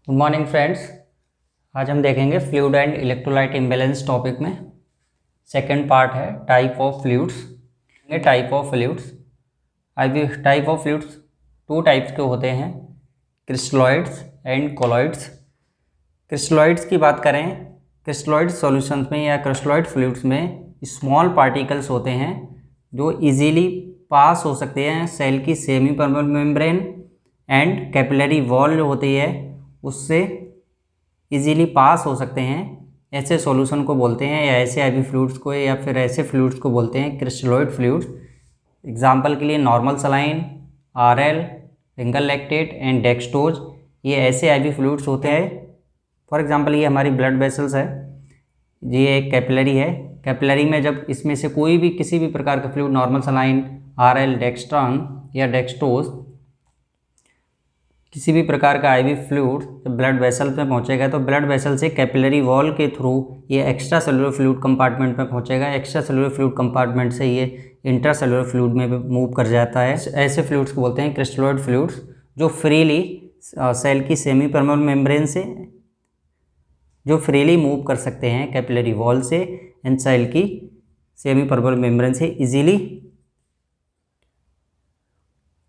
Good morning friends. आज हम देखेंगे fluid and electrolyte imbalance topic में सेकंड पार्ट है टाइप ऑफ फ्लूइड्स। ये type of fluids type of fluids two types के होते हैं, क्रिस्टलॉइड्स एंड कोलॉइड्स। क्रिस्टलॉइड्स की बात करें, क्रिस्टलॉइड सॉल्यूशंस में या क्रिस्टलॉइड फ्लूइड्स में स्मॉल पार्टिकल्स होते हैं जो इजीली पास हो सकते हैं सेल की semi permeable membrane and capillary wall जो होती है उससे इजीली पास हो सकते हैं। ऐसे सॉल्यूशन को बोलते हैं या ऐसे आईवी फ्लूइड्स को या फिर ऐसे फ्लूइड्स को बोलते हैं क्रिस्टलॉइड फ्लूइड्स। एग्जांपल के लिए normal saline, RL, Ringer lactate and dextrose, ये ऐसे आईवी फ्लूइड्स होते हैं। फॉर एग्जांपल ये हमारी ब्लड वेसल्स है, ये एक कैपिलरी है। कैपिलरी में जब इसमें से कोई भी किसी भी प्रकार का fluid, normal saline, RL, dextran या डेक्सटोज, किसी भी प्रकार का आईवी फ्लूइड जब ब्लड वेसल में पहुंचेगा तो ब्लड वेसल से कैपिलरी वॉल के थ्रू ये एक्स्ट्रा सेलुलर फ्लूइड कंपार्टमेंट में पहुंचेगा। एक्स्ट्रा सेलुलर फ्लूइड कंपार्टमेंट से ये इंट्रा सेलुलर फ्लूइड में मूव कर जाता है। ऐसे फ्लूइड्स को बोलते हैं क्रिस्टलॉइड फ्लूइड्स, जो फ्रीली सेल की सेमी परमेबल मेम्ब्रेन से जो फ्रीली मूव कर सकते हैं कैपिलरी वॉल से एंड सेल की सेमी परमेबल मेम्ब्रेन से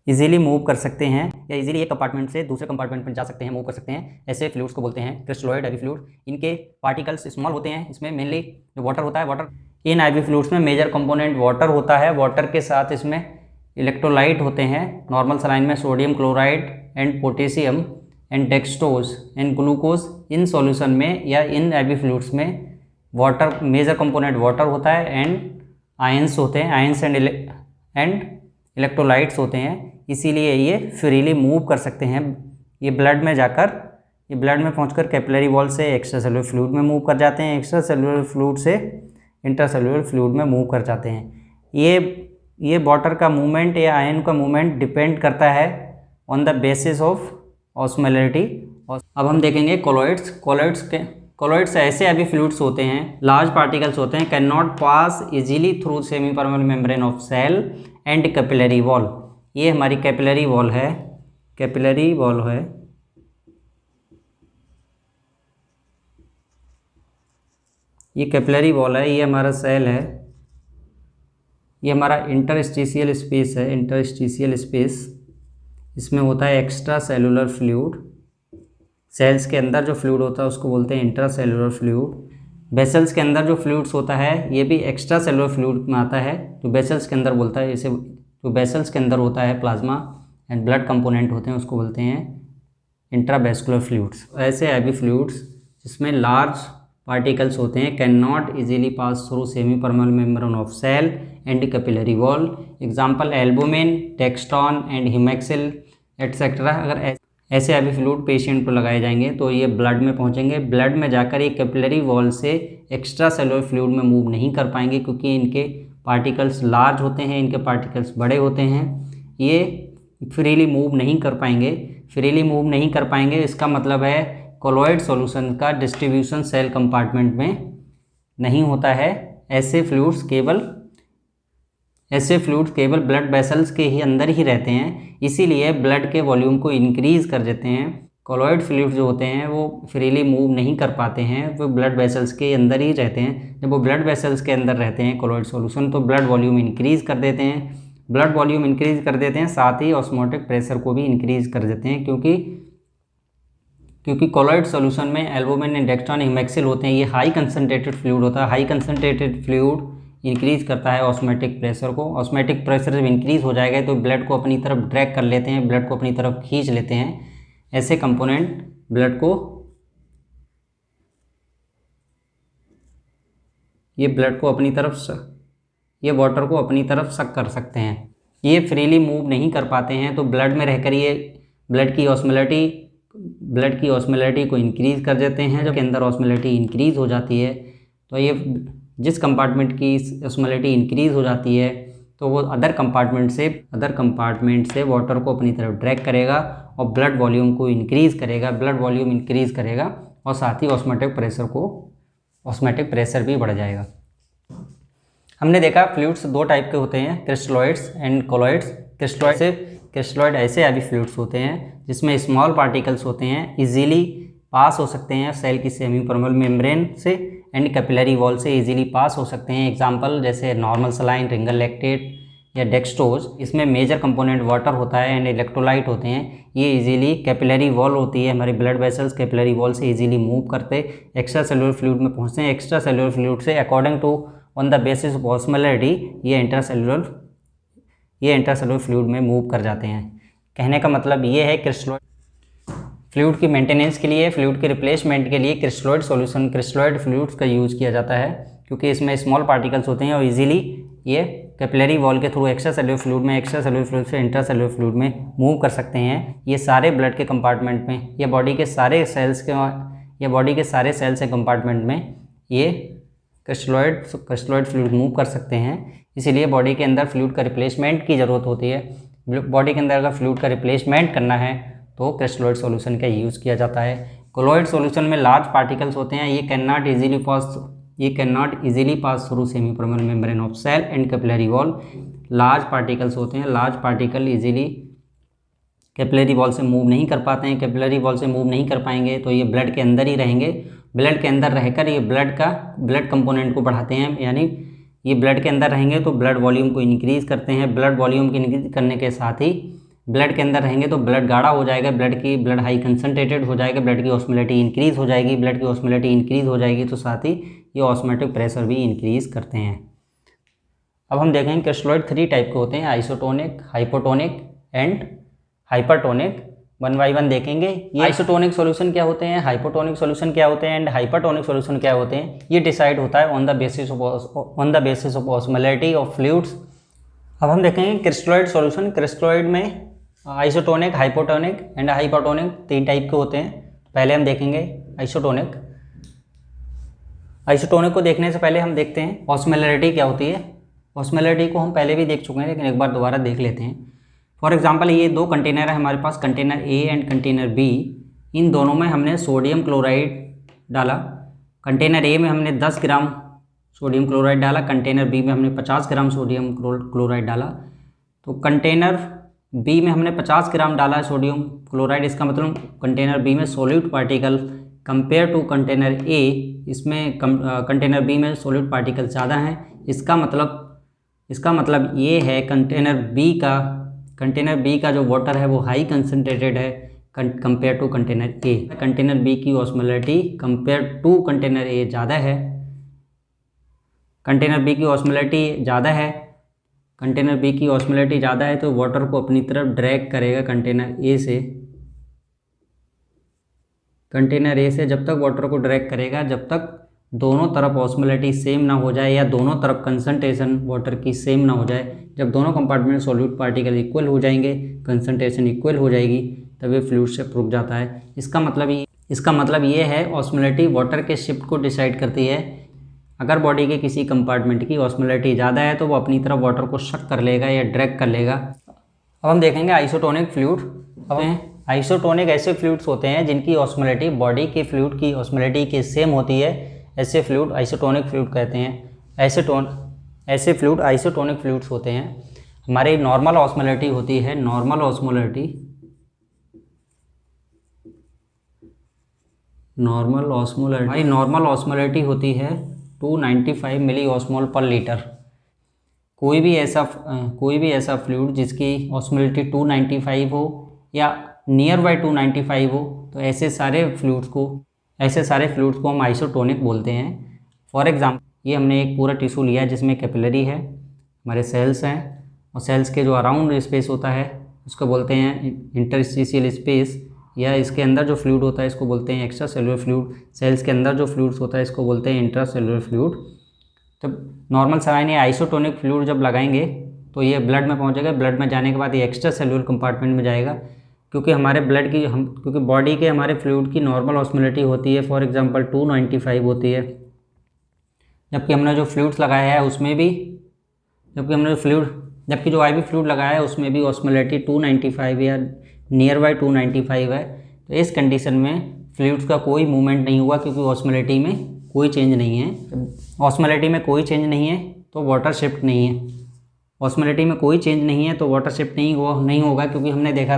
इजीली मूव कर सकते हैं या इजीली एक कंपार्टमेंट से दूसरे कंपार्टमेंट में जा सकते हैं, मूव कर सकते हैं। ऐसे फ्लूइड्स को बोलते हैं क्रिस्टलॉइड आईवी फ्लूइड। इनके पार्टिकल्स स्मॉल होते हैं। इसमें मेनली जो वाटर होता है, वाटर इन आईवी फ्लूइड्स में मेजर कंपोनेंट वाटर होता है। वाटर के साथ इसमें इलेक्ट्रोलाइट होते हैं। नॉर्मल सलाइन में sodium chloride and potassium and dextrose and glucose. In solution में या इन आईवी फ्लूइड्स में वाटर, मेजर कंपोनेंट वाटर होता है एंड आयंस होते हैं, आयंस एंड इलेक्ट्रोलाइट्स होते हैं। इसीलिए ये फ्रीली मूव कर सकते हैं। ये ब्लड में पहुंचकर कैपिलरी वॉल से एक्स्ट्रा सेलुलर फ्लूइड में मूव कर जाते हैं, एक्स्ट्रा सेलुलर फ्लूइड से इंट्रासेलुलर फ्लूइड में मूव कर जाते हैं। ये वाटर का मूवमेंट या आयन का मूवमेंट डिपेंड करता है on the basis of osmolarity. अब हम देखेंगे कोलॉइड्स। कोलॉइड्स ऐसे आईवी फ्लूइड्स होते हैं, लार्ज पार्टिकल्स होते हैं, can not pass easily through semi permeable membrane of cell and capillary wall. ये हमारी कैपिलरी वॉल है, ये कैपिलरी वॉल है, ये हमारा सेल है, ये हमारा इंटरस्टिशियल स्पेस है, इंटरस्टिशियल स्पेस। इसमें होता है एक्स्ट्रा सेलुलर फ्लूइड। सेल्स के अंदर जो फ्लूइड होता है उसको बोलते हैं इंट्रा सेलुलर फ्लूइड। वेसल्स के अंदर जो फ्लूइड्स होता है ये भी एक्स्ट्रा सेलुलर फ्लूइड में आता है, जो वेसल्स के अंदर बोलता है। इसे जो वेसल्स के अंदर होता है प्लाज्मा एंड ब्लड कंपोनेंट होते हैं उसको बोलते हैं इंट्रावेस्कुलर फ्लूइड्स। ऐसे आईवी फ्लूइड्स जिसमें लार्ज पार्टिकल्स होते हैं can not easily pass through semi permeable membrane of cell and capillary wall. Example albumin, dextran and Haemaccel etcetera. अगर ऐसे आईवी फ्लूइड पेशेंट को लगाए जाएंगे तो ये ब्लड में पहुंचेंगे। ब्लड में जाकर ये कैपिलरी वॉल से एक्स्ट्रा सेलुलर फ्लूइड में मूव नहीं कर पाएंगे क्योंकि इनके पार्टिकल्स लार्ज होते हैं, इनके पार्टिकल्स बड़े होते हैं। ये फ्रीली मूव नहीं कर पाएंगे। इसका मतलब है कोलॉइड सॉल्यूशन का डिस्ट्रीब्यूशन सेल कंपार्टमेंट में नहीं होता है। ऐसे फ्लूइड्स केवल ब्लड वेसल्स के ही अंदर ही रहते हैं, इसीलिए ब्लड के वॉल्यूम को इंक्रीज़ कर देते हैं। कोलॉइड फ्लूइड्स जो होते हैं वो फ्रीली मूव नहीं कर पाते हैं, वो ब्लड वेसल्स के अंदर ही रहते हैं। जब वो ब्लड वेसल्स के अंदर रहते हैं कोलॉइड सॉल्यूशन तो ब्लड वॉल्यूम इंक्रीज़ कर देते हैं। साथ ही ऑस्मोटिक प्रेशर को भी इंक्रीज़ कर देते हैं क्योंकि कोलॉइड सॉल्यूशन में एल्बुमिन एंड डेक्स्ट्रॉन, हिमेक्सिल होते हैं। ये हाई कंसनट्रेटेड फ्लूइड होता है। हाई कंसनट्रेटेड फ्लूइड इंक्रीज़ करता है ऑस्मोटिक प्रेशर को। ऑस्मोटिक प्रेशर जब इंक्रीज़ हो जाएगा तो ब्लड को अपनी तरफ ड्रैग कर लेते हैं, ब्लड को अपनी तरफ खींच लेते हैं। ऐसे कंपोनेंट ब्लड को, ये वाटर को अपनी तरफ सक कर सकते हैं। ये फ्रीली मूव नहीं कर पाते हैं तो ब्लड में रहकर ये ब्लड की ऑस्मोलैरिटी को इंक्रीज़ कर देते हैं। जब के अंदर ऑस्मोलैरिटी इंक्रीज़ हो जाती है तो ये जिस कंपार्टमेंट की ऑस्मोलैरिटी इंक्रीज़ हो जाती है तो वो अदर कंपार्टमेंट से वाटर को अपनी तरफ ड्रैग करेगा और ब्लड वॉल्यूम को इंक्रीज़ करेगा और साथ ही ऑस्मोटिक प्रेशर भी बढ़ जाएगा। हमने देखा फ्लूइड्स दो टाइप के होते हैं, क्रिस्टलॉइड्स एंड कोलॉइड्स। क्रिस्टलॉइड ऐसे आईवी फ्लूइड्स होते हैं जिसमें स्मॉल पार्टिकल्स होते हैं, इजीली पास हो सकते हैं सेल की सेमी परमेबल मेम्ब्रेन से एंड कैपिलरी वॉल से इजीली पास हो सकते हैं। एग्जांपल जैसे नॉर्मल सलाइन, रिंगल लैक्टेट या डेक्सट्रोज, इसमें मेजर कंपोनेंट वाटर होता है एंड इलेक्ट्रोलाइट होते हैं। ये इजीली कैपिलरी वॉल होती है, हमारे ब्लड वेसल्स कैपिलरी वॉल से इजीली मूव करते एक्स्ट्रा सेलुलर फ्लूइड में पहुँचते हैं। एक्स्ट्रा सेलुलर फ्लूइड से according to on the basis of osmolarity ये इंट्रासेलुलर फ्लूइड में मूव कर जाते हैं। कहने का मतलब ये है क्रिस्टलोइड फ्लूइड की मेंटेनेंस के लिए, फ्लूइड के रिप्लेसमेंट के लिए क्रिस्टलोइड सॉल्यूशन, क्रिस्टलोइड फ्लूइड्स का यूज़ किया जाता है, क्योंकि इसमें स्मॉल पार्टिकल्स होते हैं और इजीली ये कैपिलरी वॉल के थ्रू एक्स्ट्रा सेलुलर फ्लूइड में, एक्स्ट्रा सेलुलर फ्लूइड से इंट्रासेलुलर फ्लूइड में मूव कर सकते हैं। ये सारे ब्लड के कंपार्टमेंट में या बॉडी के सारे सेल्स के कंपार्टमेंट में ये क्रिस्टलोइड फ्लूइड मूव कर सकते हैं। इसीलिए बॉडी के अंदर फ्लूइड का रिप्लेसमेंट की ज़रूरत होती है। बॉडी के अंदर अगर फ्लूइड का रिप्लेसमेंट करना है तो क्रिस्टलोइड सॉल्यूशन का यूज़ किया जाता है। कोलोइड सॉल्यूशन में लार्ज पार्टिकल्स होते हैं, ये can not easily pass through semi permeable membrane of cell and capillary wall. Large particles होते हैं, large particle easily capillary wall से मूव नहीं कर पाते हैं। कैपिलरी वॉल से मूव नहीं कर पाएंगे तो ये ब्लड के अंदर ही रहेंगे। ब्लड के अंदर रहकर ये ब्लड कंपोनेंट को बढ़ाते हैं, यानी ये ब्लड के अंदर रहेंगे तो ब्लड वॉल्यूम को इंक्रीज़ करते हैं। ब्लड वॉल्यूम को इंक्रीज करने के साथ ही ब्लड के अंदर रहेंगे तो ब्लड गाढ़ा हो जाएगा, ब्लड हाई कंसनट्रेटेड हो जाएगा, ब्लड की ऑस्मोलैरिटी इंक्रीज़ हो जाएगी। ब्लड की ऑस्मोलैरिटी इंक्रीज़ हो जाएगी तो साथ ही ये ऑस्मोटिक प्रेशर भी इंक्रीज़ करते हैं। अब हम देखेंगे क्रिस्टलोइड 3 टाइप के होते हैं, isotonic, hypotonic and hypertonic. One by one देखेंगे। ये आइसोटोनिक सॉल्यूशन क्या होते हैं, हाइपोटोनिक सॉल्यूशन क्या होते हैं एंड हाइपरटोनिक सॉल्यूशन क्या होते हैं, ये डिसाइड होता है on the basis of osmolarity of fluids. अब हम देखेंगे क्रिस्टलोइड सॉल्यूशन। क्रिस्टलोइड में isotonic, hypotonic and hypertonic 3 type के होते हैं। पहले हम देखेंगे आइसोटोनिक। आइसोटोनिक को देखने से पहले हम देखते हैं ऑस्मोलैरिटी क्या होती है। ऑस्मोलैरिटी को हम पहले भी देख चुके हैं, लेकिन एक बार दोबारा देख लेते हैं। फॉर एग्जांपल ये 2 कंटेनर है हमारे पास, container A and container B. इन दोनों में हमने सोडियम क्लोराइड डाला। कंटेनर ए में हमने 10 ग्राम सोडियम क्लोराइड डाला, कंटेनर बी में हमने 50 ग्राम सोडियम क्लोराइड डाला। तो कंटेनर बी में हमने 50 ग्राम डाला है सोडियम क्लोराइड, इसका मतलब कंटेनर बी में solid particle compare to container A, इसमें कंटेनर बी में सॉलिड पार्टिकल ज़्यादा हैं। इसका मतलब ये है कंटेनर बी का जो वाटर है वो हाई कंसनट्रेटेड है compare to container A. Container B की osmolarity compare to container A ज़्यादा है। कंटेनर बी की ऑस्मोलैरिटी ज़्यादा है तो वाटर को अपनी तरफ ड्रैग करेगा कंटेनर ए से जब तक वाटर को ड्रैग करेगा, जब तक दोनों तरफ ऑस्मोलैरिटी सेम ना हो जाए या दोनों तरफ कंसंट्रेशन वाटर की सेम ना हो जाए। जब दोनों कंपार्टमेंट में सॉल्यूट पार्टिकल इक्वल हो जाएंगे, कंसंट्रेशन इक्वल हो जाएगी, तब ये फ्लूइड शिफ्ट रुक जाता है। इसका मतलब ये है ऑस्मोलैरिटी वाटर के शिफ्ट को डिसाइड करती है। अगर बॉडी के किसी कंपार्टमेंट की ऑस्मोलैरिटी ज़्यादा है तो वो अपनी तरफ वाटर को शक कर लेगा या ड्रैग कर लेगा। अब हम देखेंगे आइसोटोनिक फ्लूइड। आइसोटोनिक ऐसे फ्लूइड्स होते हैं जिनकी ऑस्मोलैरिटी बॉडी के फ्लूइड की ऑस्मोलैरिटी के सेम होती है। ऐसे फ्लूइड आइसोटोनिक फ्लूइड कहते हैं। ऐसे फ्लूइड आइसोटोनिक फ्लूइड्स होते हैं। हमारी नॉर्मल ऑस्मोलैरिटी होती है, नॉर्मल ऑस्मोलैरिटी होती है 295 मिली ऑस्मोल पर लीटर। कोई भी ऐसा फ्लूइड जिसकी ऑस्मोलैरिटी 295 हो या नियर बाई 295 हो, तो ऐसे सारे फ्लूइड्स को हम आइसोटोनिक बोलते हैं। फॉर एग्जांपल ये हमने एक पूरा टिश्यू लिया है जिसमें कैपिलरी है, हमारे सेल्स हैं, और सेल्स के जो अराउंड स्पेस होता है उसको बोलते हैं इंटरस्टिशियल स्पेस, या इसके अंदर जो फ्लूइड होता है इसको बोलते हैं एक्स्ट्रा सेलुलर फ्लूइड। सेल्स के अंदर जो फ्लूइड्स होता है इसको बोलते हैं इंट्रा सेलुलर फ्लूइड। तो नॉर्मल सलाइन या आइसोटोनिक फ्लूइड जब लगाएंगे तो ये ब्लड में पहुंचेगा। ब्लड में जाने के बाद ये एक्स्ट्रा सेलुलर कंपार्टमेंट में जाएगा, क्योंकि बॉडी के हमारे फ्लूइड की नॉर्मल ऑस्मोलैरिटी होती है फॉर एग्जांपल 295 होती है, जबकि हमने जो फ्लूइड्स लगाया है उसमें भी जबकि जो IV फ्लूइड लगाया है उसमें भी ऑस्मोलैरिटी 295 या नियर बाई 295 है। तो इस कंडीशन में फ्लूइड्स का कोई मूवमेंट नहीं हुआ, क्योंकि ऑस्मोलैरिटी में कोई चेंज नहीं है। ऑस्मोलैरिटी में कोई चेंज नहीं है तो वाटर शिफ्ट नहीं है। ऑस्मोलैरिटी में कोई चेंज नहीं है तो वाटर शिफ्ट नहीं होगा, क्योंकि हमने देखा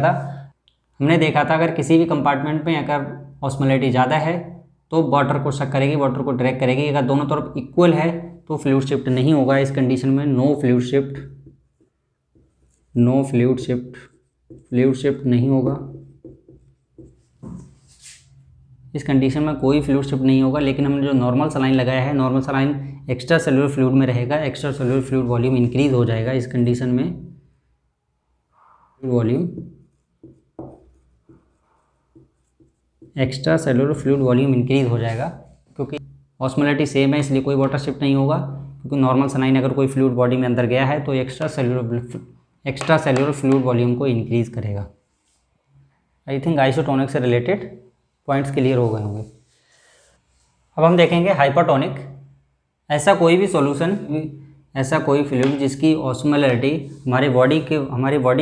था अगर किसी भी कंपार्टमेंट में अगर ऑस्मोलैरिटी ज़्यादा है तो वाटर को सक करेगी, वाटर को ड्रैग करेगी। अगर दोनों तरफ इक्वल है तो फ्लूइड शिफ्ट नहीं होगा। इस कंडीशन में no fluid shift, no fluid shift, fluid shift नहीं होगा। इस कंडीशन में कोई फ्लूइड शिफ्ट नहीं होगा। लेकिन हमने जो नॉर्मल सलाइन लगाया है, normal saline extra cellular fluid में रहेगा, extra cellular fluid volume increase हो जाएगा। इस कंडीशन में volume, extra cellular fluid volume increase हो जाएगा, क्योंकि ऑस्मोलैरिटी सेम है इसलिए कोई वाटर शिफ्ट नहीं होगा। क्योंकि नॉर्मल सलाइन अगर कोई फ्लूइड बॉडी में अंदर गया है तो एक्स्ट्रा सेलुलर फ्लूइड वॉल्यूम को इंक्रीज करेगा। आई थिंक आइसोटोनिक से रिलेटेड पॉइंट्स क्लियर हो गए होंगे। अब हम देखेंगे हाइपरटोनिक। ऐसा कोई भी सॉल्यूशन, ऐसा कोई फ्लूइड जिसकी ऑस्मोलैरिटी हमारी बॉडी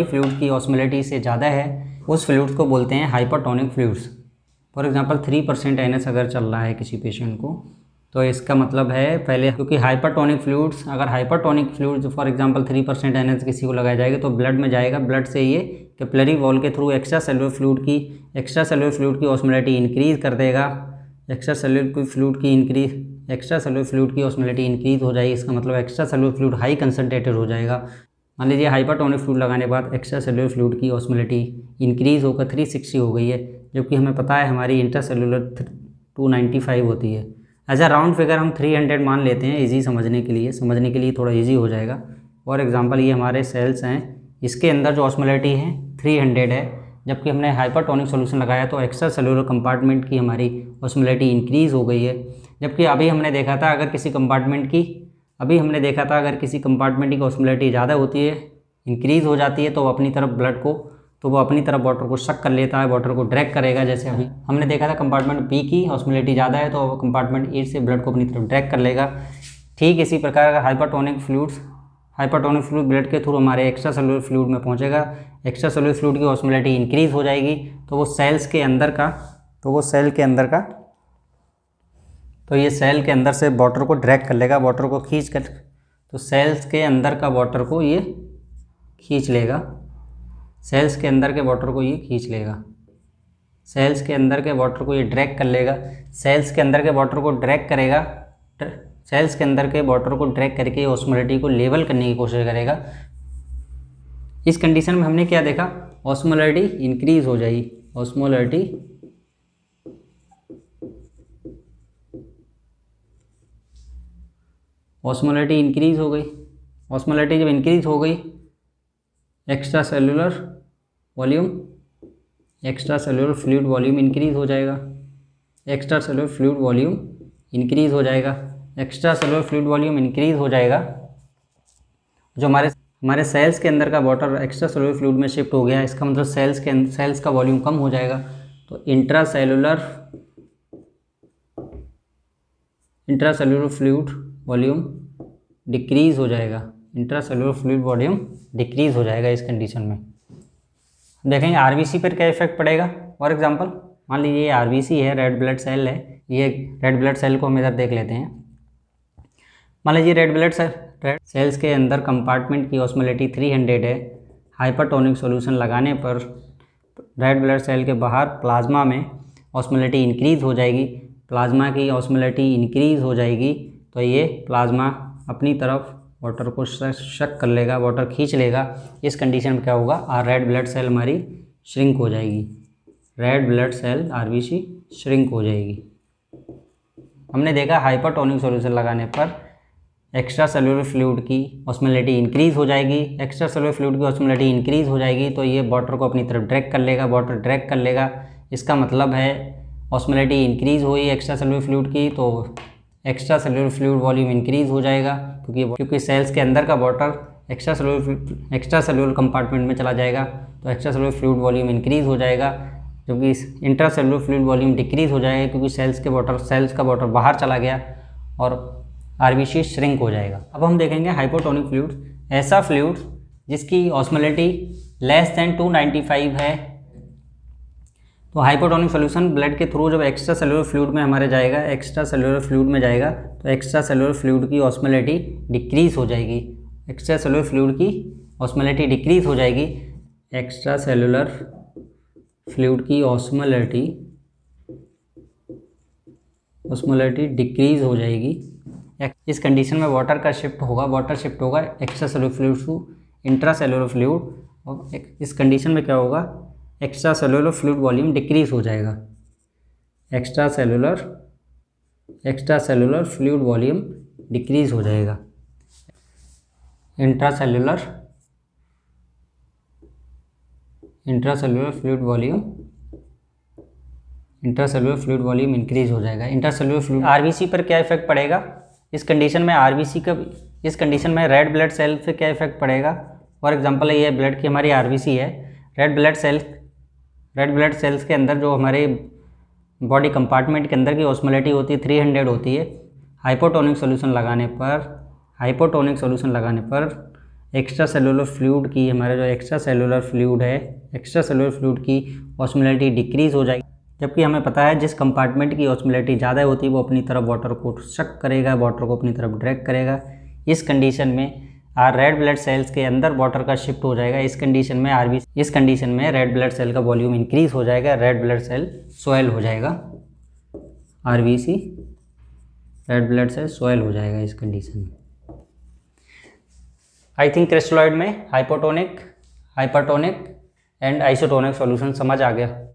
फ्लूइड की ऑस्मोलैरिटी से ज़्यादा है, उस फ्लूइड्स को बोलते हैं hypertonic fluids. For example 3% NH अगर चल रहा है किसी पेशेंट को, तो इसका मतलब है पहले, क्योंकि हाइपरटोनिक फ्लूइड्स, अगर hypertonic fluids for example 3% NH किसी को लगाया जाएगा तो ब्लड में जाएगा, ब्लड से ये कैपिलरी वॉल के थ्रू एक्स्ट्रा सेलुलर फ्लूइड की ऑस्मोलैरिटी इंक्रीज कर देगा। एक्स्ट्रा सेलुलर फ्लूइड की ऑस्मोलैरिटी इंक्रीज हो जाएगी। इसका मतलब extra cellular fluid high concentrated हो जाएगा। मान लीजिए हाइपरटोनिक फ्लूइड लगाने के बाद एक्स्ट्रा सेलुलर फ्लूइड की ऑस्मोलैरिटी इंक्रीज होकर 360 हो गई है, जबकि हमें पता है हमारी इंट्रासेलुलर 295 होती है। एज अ राउंड फिगर हम 300 मान लेते हैं, इजी समझने के लिए थोड़ा इजी हो जाएगा। फॉर एग्जांपल ये हमारे सेल्स हैं, इसके अंदर जो ऑस्मोलैरिटी है 300 है, जबकि हमने हाइपरटोनिक सॉल्यूशन लगाया तो एक्स्ट्रा सेलुलर कंपार्टमेंट की हमारी ऑस्मोलैरिटी इंक्रीज़ हो गई है। जबकि अभी हमने देखा था अगर किसी कंपार्टमेंट की ऑस्मोलैरिटी ज़्यादा होती है, इंक्रीज़ हो जाती है, तो वो अपनी तरफ वाटर को सक कर लेता है, वाटर को ड्रैग करेगा। जैसे अभी हमने देखा था कंपार्टमेंट बी की ऑस्मोलैरिटी ज़्यादा है तो कंपार्टमेंट ए से ब्लड को अपनी तरफ ड्रैग कर लेगा। ठीक इसी प्रकार अगर हाइपरटोनिक फ्लूइड ब्लड के थ्रू हमारे एक्स्ट्रा सेलुलर फ्लूइड में पहुंचेगा, एक्स्ट्रा सेलुलर फ्लूइड की ऑस्मोलैरिटी इंक्रीज हो जाएगी, तो ये सेल के अंदर से वाटर को ड्रैग कर लेगा, वाटर को खींच कर, तो सेल्स के अंदर का वाटर को ये खींच लेगा, सेल्स के अंदर के वाटर को ये खींच लेगा, सेल्स के अंदर के वाटर को ये ड्रैग कर लेगा, सेल्स के अंदर के वाटर को ड्रैग करेगा, सेल्स के अंदर के वाटर को ड्रैग करके ऑस्मोलैरिटी को लेवल करने की कोशिश करेगा। इस कंडीशन में हमने क्या देखा, ऑस्मोलैरिटी इंक्रीज हो जाएगी, ऑस्मोलैरिटी इंक्रीज हो गई। ऑस्मोलैरिटी जब इंक्रीज हो गई, extra cellular fluid volume increase हो जाएगा, extra cellular fluid volume increase हो जाएगा। जो हमारे सेल्स के अंदर का वाटर एक्स्ट्रा सेलुलर फ्लूइड में शिफ्ट हो गया, इसका मतलब सेल्स का वॉल्यूम कम हो जाएगा, तो इंट्रासेलुलर फ्लूइड वॉल्यूम डिक्रीज हो जाएगा, इस कंडीशन में। देखेंगे आरबीसी पर क्या इफेक्ट पड़ेगा। फॉर एग्जांपल मान लीजिए ये आरबीसी है, रेड ब्लड सेल है, ये रेड ब्लड सेल को हम इधर देख लेते हैं। मान लीजिए रेड सेल्स के अंदर कंपार्टमेंट की ऑस्मोलैरिटी 300 है। हाइपरटोनिक सॉल्यूशन लगाने पर रेड ब्लड सेल के बाहर प्लाज्मा में ऑस्मोलैरिटी इंक्रीज हो जाएगी। प्लाज्मा की ऑस्मोलैरिटी इंक्रीज हो जाएगी तो ये प्लाज्मा अपनी तरफ वाटर को शक कर लेगा, वाटर खींच लेगा। इस कंडीशन में क्या होगा, रेड ब्लड सेल हमारी श्रिंक हो जाएगी, red blood cell RBC shrink हो जाएगी। हमने देखा हाइपरटोनिक सॉल्यूशन लगाने पर एक्स्ट्रा सेलुलर फ्लूइड की ऑस्मोलैरिटी इंक्रीज हो जाएगी। एक्स्ट्रा सेलुलर फ्लूइड की ऑस्मोलैरिटी इंक्रीज हो जाएगी तो ये वाटर को अपनी तरफ ड्रैग कर लेगा, इसका मतलब है ऑस्मोलैरिटी इंक्रीज हुई एक्स्ट्रा सेलुलर फ्लूइड की, तो extra cellular fluid volume increase हो जाएगा, क्योंकि सेल्स के अंदर का वाटर एक्स्ट्रा सेलुलर कंपार्टमेंट में चला जाएगा, तो extra cellular fluid volume increase हो जाएगा, जबकि intra cellular fluid volume decrease हो जाएगा, क्योंकि सेल्स का वाटर बाहर चला गया और आरबीसी श्रिंक हो जाएगा। अब हम देखेंगे हाइपोटोनिक फ्लूइड, ऐसा फ्लूइड जिसकी ऑस्मोलैरिटी लेस देन 295 है। तो हाइपोटोनिक सॉल्यूशन ब्लड के थ्रू जब एक्स्ट्रा सेलुलर फ्लूइड में हमारे जाएगा, तो एक्स्ट्रा सेलुलर फ्लूइड की ऑस्मोलैरिटी डिक्रीज हो जाएगी, एक्स्ट्रा सेलुलर फ्लूइड की ऑस्मोलैरिटी डिक्रीज हो जाएगी, एक्स्ट्रा सेलुलर फ्लूइड की ऑस्मोलैरिटी ऑस्मोलैरिटी डिक्रीज हो जाएगी। इस कंडीशन में वाटर शिफ्ट होगा extra cellular fluid to intra cellular fluid, और इस कंडीशन में क्या होगा, extra cellular fluid volume decrease हो जाएगा। Extra cellular fluid volume decrease हो जाएगा। Intra cellular fluid volume increase हो जाएगा। इंट्रासेलुलर फ्लूइड आरबीसी पर क्या इफेक्ट पड़ेगा इस कंडीशन में, इस कंडीशन में रेड ब्लड सेल पे क्या इफेक्ट पड़ेगा। फॉर एग्जांपल ये ब्लड की हमारी आरबीसी है, रेड ब्लड सेल्स के अंदर जो हमारे बॉडी कंपार्टमेंट के अंदर की ऑस्मोलैरिटी होती है 300 होती है। हाइपोटोनिक सॉल्यूशन लगाने पर एक्स्ट्रा सेलुलर फ्लूइड की, हमारा जो एक्स्ट्रा सेलुलर फ्लूइड की ऑस्मोलैरिटी डिक्रीज हो जाएगी। जबकि हमें पता है जिस कंपार्टमेंट की ऑस्मोलैरिटी ज़्यादा होती है वो अपनी तरफ वाटर को सक करेगा, वाटर को अपनी तरफ ड्रैग करेगा। इस कंडीशन में रेड ब्लड सेल्स के अंदर वाटर का शिफ्ट हो जाएगा। इस कंडीशन में रेड ब्लड सेल का वॉल्यूम इंक्रीज हो जाएगा, रेड ब्लड सेल स्वेल हो जाएगा। RBC red blood cell swell हो जाएगा इस कंडीशन में। आई थिंक क्रिस्टलॉइड में हाइपोटोनिक एंड आइसोटोनिक सॉल्यूशन समझ आ गया।